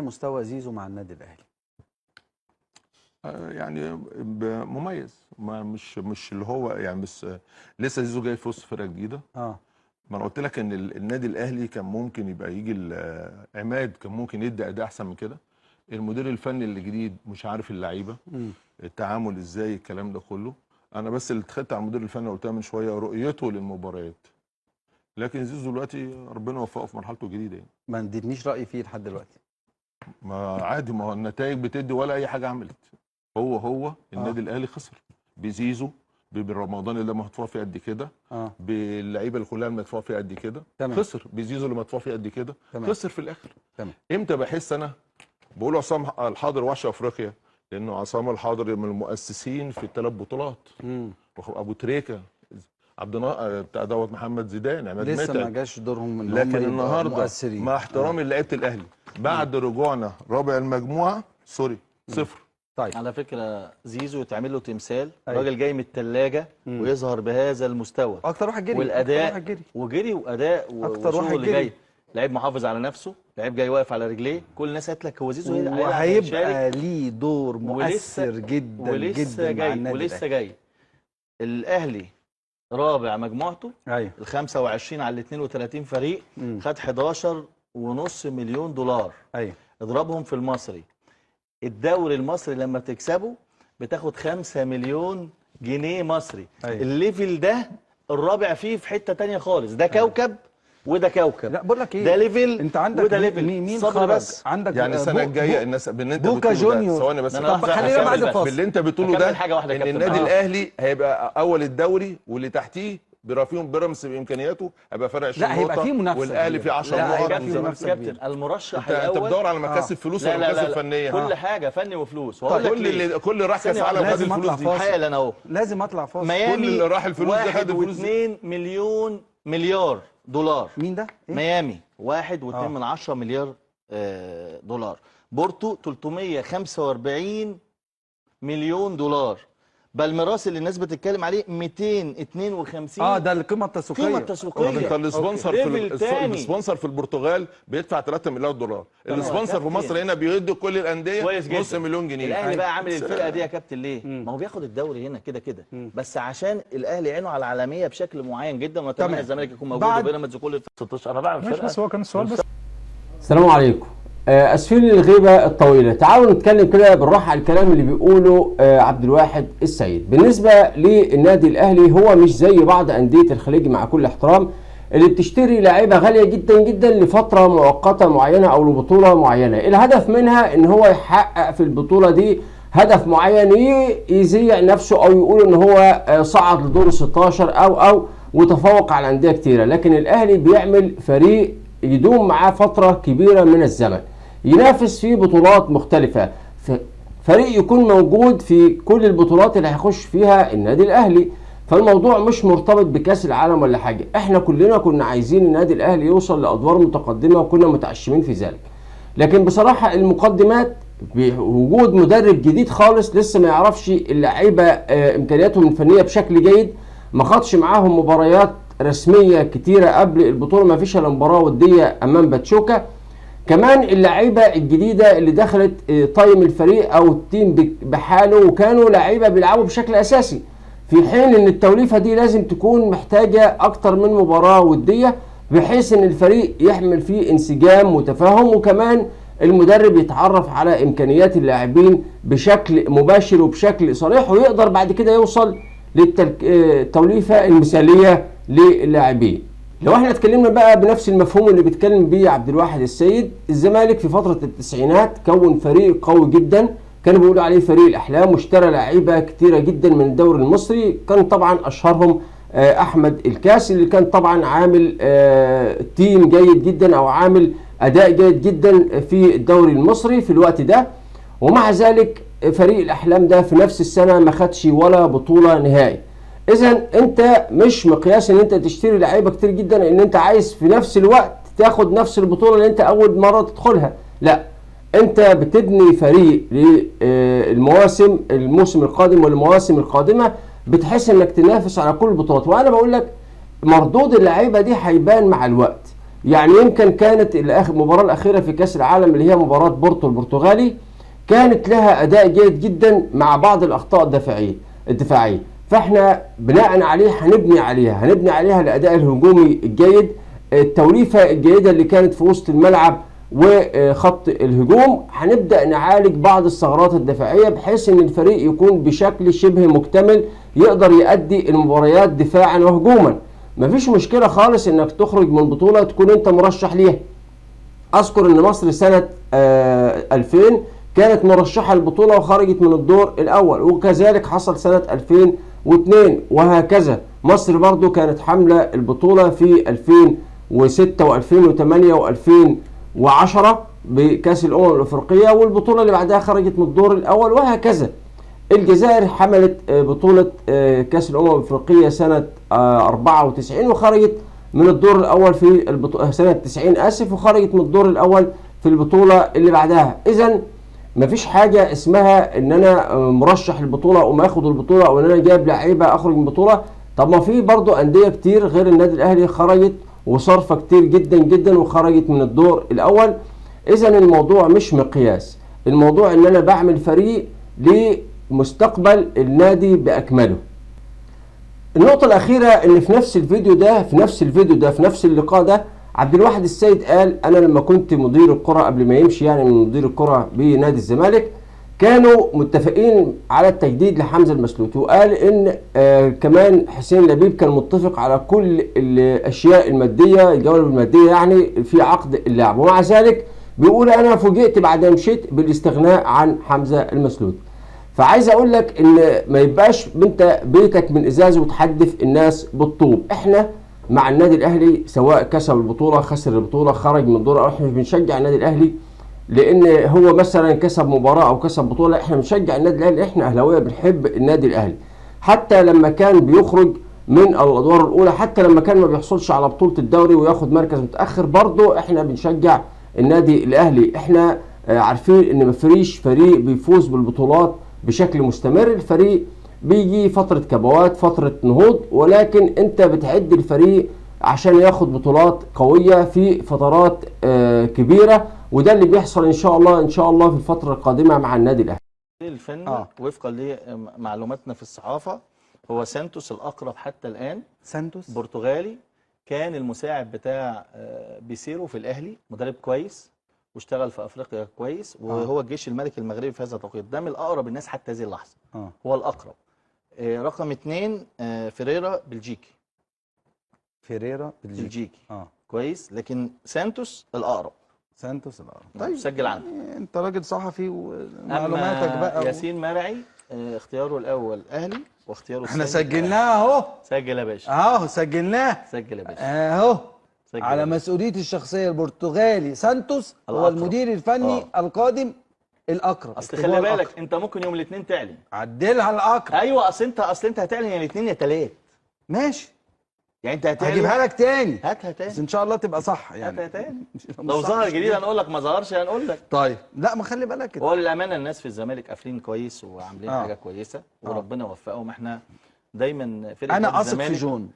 مستوى زيزو مع النادي الاهلي؟ يعني مميز، ما مش اللي هو يعني، بس لسه زيزو جاي في وسط فرقه جديده. ما انا قلت لك ان النادي الاهلي كان ممكن يبقى يجي عماد، كان ممكن يدي اداء احسن من كده. المدير الفني اللي جديد مش عارف اللعيبه التعامل ازاي، الكلام ده كله. انا بس اللي اتخذت على المدير الفني قلتها من شويه، رؤيته للمباريات. لكن زيزو دلوقتي ربنا وفقه في مرحلته الجديده يعني. ما اديتنيش رايي فيه لحد دلوقتي. ما عادي، ما هو النتائج بتدي ولا اي حاجه عملت. هو النادي الاهلي خسر بزيزو، برمضان اللي مدفوع فيه قد كده، باللعيبه اللي كلها مدفوع فيه قد كده، خسر بزيزو اللي مدفوع فيه قد كده، خسر في الاخر. امتى بحس انا بقول عصام الحاضر وحش افريقيا؟ لانه عصام الحاضر من المؤسسين في الثلاث بطولات. ابو تريكه، عبد بتاع دوت محمد زيدان، عماد متعب، لسه ما جاش دورهم ان لكن النهارده مع احترامي لعيبه الاهلي بعد رجوعنا رابع المجموعه صفر. طيب على فكره زيزو يتعمل له تمثال. راجل جاي من الثلاجه ويظهر بهذا المستوى، اكتر واحد جري، والاداء وجري واداء اكتر واحد اللي جاي لعيب محافظ على نفسه، لعيب جاي واقف على رجليه. كل الناس قالت لك هو زيزو وهيبقى ليه دور مؤثر جدا جدا مع النادي ولسه جاي. الاهلي رابع مجموعته، ال 25 على ال 32 فريق، خد 11.5 مليون دولار. اضربهم في المصري، الدوري المصري لما بتكسبه بتاخد 5 مليون جنيه مصري. الليفل ده الرابع فيه في حته ثانيه خالص. ده كوكب وده كوكب. لا بقول لك ايه، ده ليفل انت عندك وده ليفل. مين خرج بس عندك يعني السنه الجايه الناس بوكا جونيور. ثواني بس، طب خلينا بعد الفاصل. باللي انت بتقوله ده ان النادي الاهلي هيبقى اول الدوري، واللي تحتيه برافيهم بيراميدز بامكانياته هيبقى فرق 20 نقطه. لا هيبقى في منافسه، والاهلي فيه 10 نقط. كابتن المرشح الاول انت بتدور على مكاسب فلوس ولا مكاسب فنيه؟ كل حاجه فني وفلوس. كل راح كاس عالم خد الفلوس دي حالا اهو. لازم اطلع فاصل. ميامي كل اللي راح الفلوس دي خد الفلوس دي. 1.2 مليار دولار. مين ده؟ ميامي 1.2 مليار دولار. بورتو 345 مليون دولار. بالميراس اللي الناس بتتكلم عليه 252. ده القيمه التسويقيه. القيمه التسويقيه. انت السبونسر في البرتغال بيدفع 3 مليار دولار، السبونسر في مصر هنا بيدوا كل الانديه نص مليون جنيه. الاهلي بقى عامل الفرقه دي يا كابتن ليه؟ ما هو بياخد الدوري هنا كده كده، بس عشان الاهلي عينه على العالميه بشكل معين جدا. واتمنى الزمالك يكون موجود وبيراميدز وكل 16. انا بعمل فرقه. بس هو كان السؤال بس. السلام عليكم. اسفين للغيبه الطويله، تعالوا نتكلم كده بالراحه على الكلام اللي بيقوله عبد الواحد السيد. بالنسبه للنادي الاهلي هو مش زي بعض انديه الخليج مع كل احترام اللي بتشتري لاعيبه غاليه جدا جدا لفتره مؤقته معينه او لبطوله معينه، الهدف منها ان هو يحقق في البطوله دي هدف معين، يذيع نفسه او يقول ان هو صعد لدور 16 او وتفوق على انديه كتيره. لكن الاهلي بيعمل فريق يدوم معاه فتره كبيره من الزمن، ينافس في بطولات مختلفة، فريق يكون موجود في كل البطولات اللي هيخش فيها النادي الأهلي. فالموضوع مش مرتبط بكأس العالم ولا حاجة. احنا كلنا كنا عايزين النادي الأهلي يوصل لأدوار متقدمة وكنا متعشمين في ذلك، لكن بصراحة المقدمات بوجود مدرب جديد خالص لسه ما يعرفش اللعيبة إمكانياتهم الفنية بشكل جيد، ما خدش معاهم مباريات رسمية كتيرة قبل البطولة، ما فيش الا مباراة ودية أمام باتشوكا. كمان اللعيبه الجديده اللي دخلت طايم الفريق او التيم بحاله وكانوا لعيبه بيلعبوا بشكل اساسي، في حين ان التوليفه دي لازم تكون محتاجه اكتر من مباراه وديه بحيث ان الفريق يحمل فيه انسجام وتفاهم، وكمان المدرب يتعرف على امكانيات اللاعبين بشكل مباشر وبشكل صريح، ويقدر بعد كده يوصل للتوليفه المثاليه للاعبين. لو احنا اتكلمنا بقى بنفس المفهوم اللي بيتكلم بيه عبد الواحد السيد، الزمالك في فترة التسعينات كون فريق قوي جدا، كانوا بيقولوا عليه فريق الأحلام، واشترى لعيبة كتيرة جدا من الدوري المصري. كان طبعا أشهرهم أحمد الكاس اللي كان طبعا عامل تيم جيد جدا أو عامل أداء جيد جدا في الدوري المصري في الوقت ده. ومع ذلك فريق الأحلام ده في نفس السنة ما خدش ولا بطولة نهائي. إذا أنت مش مقياس إن أنت تشتري لعيبة كتير جدا إن أنت عايز في نفس الوقت تاخد نفس البطولة اللي أنت أول مرة تدخلها، لا، أنت بتبني فريق الموسم القادم والمواسم القادمة بتحس إنك تنافس على كل البطولات. وأنا بقول لك مردود اللعيبة دي هيبان مع الوقت. يعني يمكن كانت المباراه الاخيره في كاس العالم اللي هي مباراه بورتو البرتغالي كانت لها اداء جيد جدا مع بعض الاخطاء الدفاعيه، فاحنا بناء عليه هنبني عليها الاداء الهجومي الجيد، التوليفه الجيده اللي كانت في وسط الملعب وخط الهجوم. هنبدا نعالج بعض الثغرات الدفاعيه بحيث ان الفريق يكون بشكل شبه مكتمل يقدر يؤدي المباريات دفاعا وهجوما. مفيش مشكله خالص انك تخرج من بطوله تكون انت مرشح ليها. اذكر ان مصر سنه 2000 كانت مرشحه للبطوله وخرجت من الدور الاول، وكذلك حصل سنه 2002 وهكذا. مصر برضو كانت حامله البطوله في 2006 و2008 و2010 بكاس الامم الافريقيه، والبطوله اللي بعدها خرجت من الدور الاول وهكذا. الجزائر حملت بطوله كاس الامم الافريقيه سنه 94 وخرجت من الدور الاول في سنه 90 وخرجت من الدور الاول في البطوله اللي بعدها. اذا مفيش حاجه اسمها ان انا مرشح البطوله وما اخد البطوله او ان انا جايب لعيبه اخرج من البطوله. طب ما في برضو انديه كتير غير النادي الاهلي خرجت وصرفه كتير جدا جدا وخرجت من الدور الاول. اذا الموضوع مش مقياس، الموضوع ان انا بعمل فريق لمستقبل النادي باكمله. النقطه الاخيره ان في نفس اللقاء ده عبد الواحد السيد قال انا لما كنت مدير الكره قبل ما يمشي يعني من مدير الكره بنادي الزمالك كانوا متفقين على التجديد لحمزه المسلوتي، وقال ان كمان حسين لبيب كان متفق على كل الاشياء الماديه، الجوانب الماديه يعني في عقد اللاعب، ومع ذلك بيقول انا فوجئت بعد ما مشيت بالاستغناء عن حمزه المسلوتي. فعايز اقول لك ان ما يبقاش انت بيتك من ازاز وتحدف الناس بالطوب. احنا مع النادي الاهلي سواء كسب البطوله خسر البطوله خرج من الدور، احنا بنشجع النادي الاهلي لان هو مثلا كسب مباراه او كسب بطوله، احنا بنشجع النادي الاهلي، احنا اهلاويه بنحب النادي الاهلي حتى لما كان بيخرج من الادوار الاولى، حتى لما كان ما بيحصلش على بطوله الدوري وياخد مركز متاخر برضه احنا بنشجع النادي الاهلي. احنا عارفين ان مفيش فريق بيفوز بالبطولات بشكل مستمر، الفريق بيجي فتره كبوات فتره نهوض، ولكن انت بتعد الفريق عشان ياخد بطولات قويه في فترات كبيره، وده اللي بيحصل ان شاء الله في الفتره القادمه مع النادي الاهلي. الفني وفقا لمعلوماتنا في الصحافه هو سانتوس الاقرب حتى الان. سانتوس برتغالي، كان المساعد بتاع بيسيرو في الاهلي، مدرب كويس واشتغل في افريقيا كويس، وهو الجيش الملكي المغربي في هذا التوقيت. ده من الاقرب الناس حتى هذه اللحظه. هو الاقرب. رقم 2 فيريرا بلجيكي. بلجيكي كويس، لكن سانتوس الاقرب. طيب سجل عنه. انت راجل صحفي ومعلوماتك بقى. ياسين مرعي اختياره الاول اهلي واختياره احنا سجلناه اهو. سجل يا باشا اهو. سجلناه. سجل يا باشا اهو. على مسؤوليتي الشخصيه البرتغالي سانتوس هو المدير الفني القادم الاقرب. اصل خلي بالك انت ممكن يوم الاثنين تعلن. عدلها الاقرب. ايوه اصل انت هتعلن يا الاثنين يا ثلاث. ماشي. يعني انت هتعلن. هجيبها لك تاني. هاتها تاني. بس ان شاء الله تبقى صح يعني. هاتها تاني. لو ظهر جديد هنقول لك، ما ظهرش هنقول لك. طيب لا ما خلي بالك كده. هو للامانه الناس في الزمالك قافلين كويس وعاملين حاجه كويسه وربنا يوفقهم. احنا دايما فرقه انا اثق في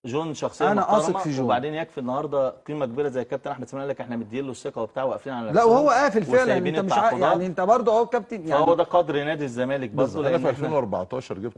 جون شخصيه انا محترمه. اثق في جون. وبعدين يكفي النهارده قيمه كبيره زي الكابتن احمد سليمان، قال لك احنا مدين له الثقه وبتاع وقافلين على نفسنا. لا وهو قافل فعلا. انت مش يعني انت برضه اهو كابتن يعني. فهو ده قدر نادي الزمالك برضه. انا في 2014 جبت